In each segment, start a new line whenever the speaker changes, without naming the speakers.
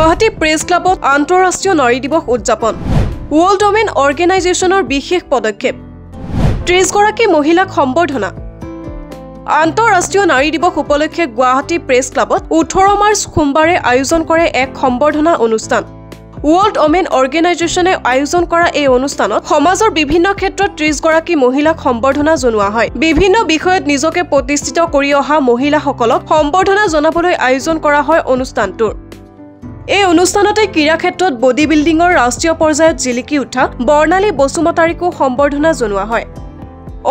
Guwahati press ক্লাবত আন্তঃৰাষ্ট্ৰীয় নাৰী দিৱস উদযাপন ৱৰ্ল্ড ওমেন অৰ্গেনাইজেশ্যনৰ বিশেষ পদক্ষেপ 30 গৰাকী মহিলাক সম্বৰ্ধনা আন্তঃৰাষ্ট্ৰীয় নাৰী দিৱস উপলক্ষে গুৱাহাটী প্ৰেছ ক্লাবত 18 মাৰ্চ সোমবাৰে আয়োজন কৰে এক সম্বৰ্ধনা অনুষ্ঠান ৱৰ্ল্ড ওমেন অৰ্গেনাইজেশ্যনে আয়োজন কৰা এই অনুষ্ঠানত সমাজৰ বিভিন্ন ক্ষেত্ৰত 30 গৰাকী মহিলাক সম্বৰ্ধনা জনোৱা হয় বিভিন্ন বিষয়ত নিজকে প্ৰতিষ্ঠিত কৰি অহা মহিলাসকলক সম্বৰ্ধনা জনাবলৈ আয়োজন কৰা হয় অনুষ্ঠানটোৰ এই অনুষ্ঠানতে ক্ৰীড়া ক্ষেত্ৰত বডি বিল্ডিংৰ ৰাষ্ট্ৰীয় পৰ্যায়ত জিলিকি উঠা বৰ্ণালী বসুমতাৰীকো সম্বৰ্ধনা জনোৱা হয়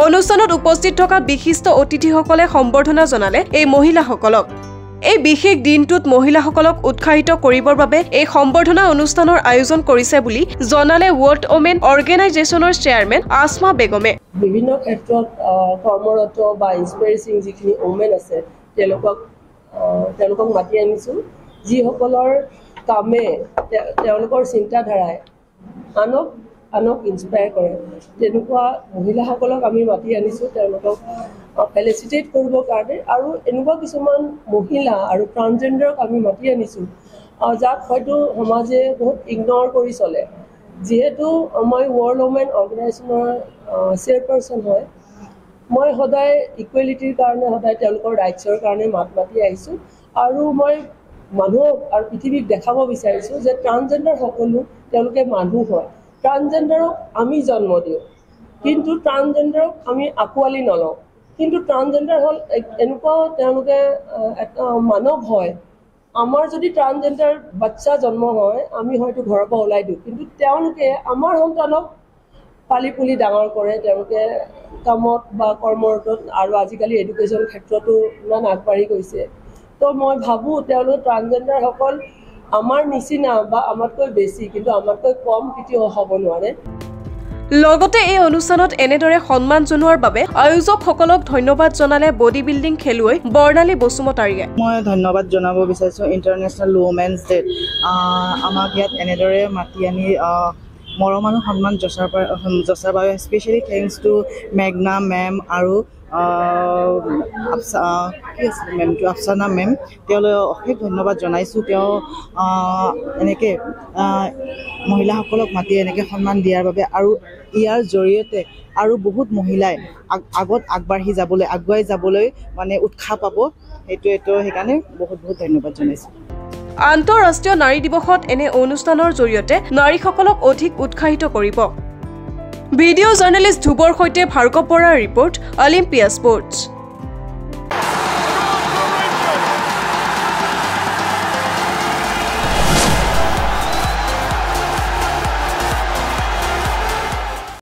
অনুষ্ঠানত উপস্থিত থকা বিশিষ্ট অতিথিসকলে সম্বৰ্ধনা জনালে এই মহিলাসকলক এই বিশেষ দিনটোত মহিলাসকলক উৎসাহিত কৰিবৰ বাবে এই সম্বৰ্ধনা অনুষ্ঠানৰ আয়োজন কৰিছে বুলি জনালে ৱৰ্ল্ড ওমেন অৰ্গেনাইজেশ্যনৰ চেয়াৰমেন আসমা বেগমে
বিভিন্ন ক্ষেত্ৰত কৰ্মৰত বা ইনস্পায়াৰিং যিখিনি ওমেন আছে তেওঁলোকক মাতি আনিছো যিসকলৰ কামে তেওঁলোকৰ চিন্তাধাৰাই আনক ইনস্পায়াৰ কৰে তেনেকুৱা মহিলাসকলক আমি মাতি আনিছো তেওঁলোকক ফেলিচিটেট কৰিবৰ কাৰণে আৰু এনেকুৱা কিছুমান মহিলা আৰু ট্ৰান্সজেন্ডাৰক আমি মাতি আনিছো যাক হয়তো সমাজে বহুত ইগনৰ কৰি চলে যেহেতু মই ৱৰ্ল্ড ওমেন অৰ্গেনাইজেশ্যনৰ চেয়াৰপাৰ্চন হয় মই সদায় ইকুৱেলিটিৰ কাৰণে সদায় তেওঁলোকৰ ৰাইটছৰ কাৰণে মাতি আহিছো আৰু মই মানুহক আৰু পৃথিৱীক দেখাব বিচাৰিছো যে ট্ৰান্সজেন্ডাৰ সকলো তেওঁলোকে মানুহ হয় ট্ৰান্সজেন্ডাৰক আমি জন্ম দিওঁ কিন্তু ট্ৰান্সজেন্ডাৰক আমি আঁকোৱালি নলওঁ কিন্তু ট্ৰান্সজেন্ডাৰ হ'ল এনেকুৱা তেওঁলোকে এটা মানৱ হয় আমাৰ যদি ট্ৰান্সজেন্ডাৰ বাচ্চা জন্ম হয় আমি হয়তো ঘৰৰ পৰা ওলাই দিওঁ কিন্তু তেওঁলোকে আমাৰ সন্তানক পালি পুলি ডাঙৰ কৰে তেওঁলোকে কামত বা কৰ্মৰতত আৰু আজিকালি এডুকেশ্যন ক্ষেত্ৰতো ইমান আগবাঢ়ি গৈছে তো মই ভাবোঁ তেওঁলোক ট্ৰান্সজেন্ডাৰসকল আমাৰ নিচিনা বা আমাতকৈ বেছি কিন্তু আমাতকৈ কম কেতিয়াও হ'ব নোৱাৰে
লগতে এই অনুষ্ঠানত এনেদৰে সন্মান জনোৱাৰ বাবে আয়োজকসকলক ধন্যবাদ জনালে বডি বিল্ডিং খেলুৱৈ বৰ্ণালী বসুমতাৰীয়ে
মই ধন্যবাদ জনাব বিচাৰিছোঁ ইণ্টাৰনেশ্যনেল ওমেনছ ডে আমাক ইয়াত এনেদৰে মাতি আনি মৰম আৰু সন্মান যচাৰ বাবে স্পেচিয়েলি থেংকছ টু মেঘনা মেম আৰু আফচানা মেম তেওঁলৈ অশেষ ধন্যবাদ জনাইছোঁ তেওঁ এনেকৈ মহিলাসকলক মাতি এনেকৈ সন্মান দিয়াৰ বাবে আৰু ইয়াৰ জৰিয়তে আৰু বহুত মহিলাই আগত আগুৱাই যাবলৈ মানে উৎসাহ পাব সেইকাৰণে বহুত ধন্যবাদ জনাইছোঁ
আন্তঃৰাষ্ট্ৰীয় নাৰী দিৱসত এনে অনুষ্ঠানৰ জৰিয়তে নাৰীসকলক অধিক উৎসাহিত কৰিব ভিডিঅ' জাৰ্নেলিষ্ট ধ্ৰুৱৰ সৈতে ভাৰ্গৱ বৰাৰ ৰিপৰ্ট অলিম্পিয়া স্পৰ্টছ।